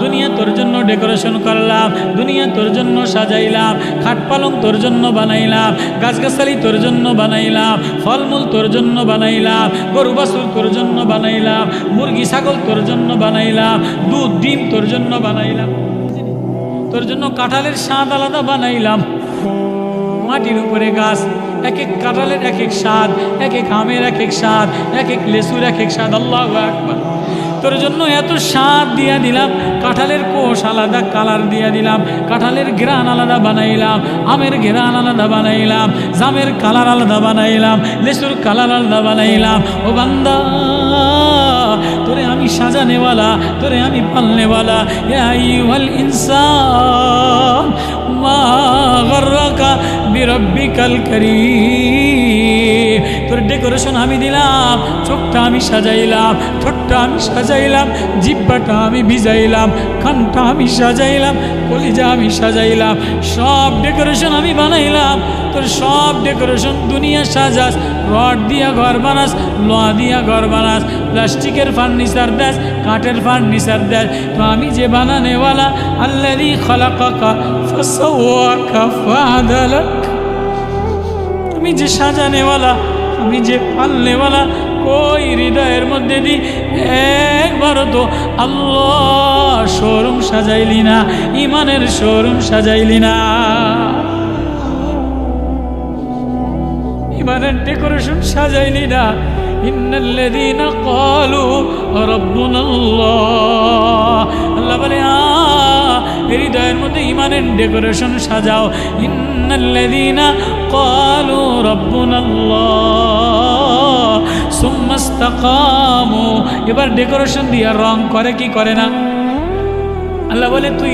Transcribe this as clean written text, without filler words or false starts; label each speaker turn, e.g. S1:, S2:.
S1: দুনিয়া তোর জন্য ডেকোরেশন করলাম, দুনিয়া তোর জন্য সাজাইলাম, খাট পালং তোর জন্য বানাইলাম, গাছগাছালি তোর জন্য বানাইলাম, ফলমূল তোর জন্য বানাইলাম, গরু বাছুর তোর জন্য বানাইলাম, মুরগি ছাগল তোর জন্য বানাইলাম, দুধ ডিম তোর জন্য বানাইলাম, তোর জন্য কাঁঠালের স্বাদ আলাদা বানাইলাম। মাটির উপরে গাছ, এক এক কাঁঠালের এক এক স্বাদ, এক এক আমের এক এক স্বাদ, এক এক লেসুর এক এক স্বাদ। আল্লাহু আকবার। তোর জন্য এত স্বাদ দিয়া দিলাম, কাঁঠালের কোষ আলাদা কালার দিয়া দিলাম, কাঁঠালের ঘ্রাণ আলাদা বানাইলাম, আমের ঘ্রাণ আলাদা বানাইলাম, জামের কালার আলাদা বানাইলাম, লেসুর কালার আলাদা বানাইলাম। ও বান্দা, তোরে আমি সাজানেওয়ালা, তোরে আমি পালনেওয়ালা। ইয়া আইয়ুহাল ইনসান মা গররাকা বিরব্বিকাল কারীম। তোর ডেকোরেশন আমি দিলাম, চোখটা আমি সাজাইলাম, ঠোঁটটা আমি সাজাইলাম, জিহ্বাটা আমি ভিজাইলাম, কানটা আমি সাজাইলাম, কলিজা আমি সাজাইলাম, সব ডেকোরেশন আমি বানাইলাম। তোর সব ডেকোরেশন দুনিয়া সাজাস, রড দিয়া ঘর বানাস, লোহা দিয়া ঘর বানাস, প্লাস্টিকের ফার্নিচার দেস, কাঠের ফার্নিচার দেস। তো আমি যে বানানেওয়ালা, আল্লাযী খালাকাকা ফাসাওয়াকা ফাআদালাক, আমি যে সাজানেওয়ালা, আমি যে পালনেওয়ালা, কই হৃদয়ের মধ্যে দি একবারও তো আল্লাহ শোরুম সাজাইলি না, ইমানের শোরুম সাজাইলি না, ইমানের ডেকোরেশন সাজাইলি না। ইন্নাল্লাযীনা ক্বালু রাব্বুনাল্লাহ, আল্লাহ বলে হৃদয়ের মধ্যে ইমানের ডেকোরেশন সাজাও। ইন্নাল্লাযীনা ক্বালু রাব্বুনাল্লাহ সুম্মা ইসতাকামু, এবার ডেকোরেশন দিয়া রং করে কি করে না? আল্লাহ বলে তুই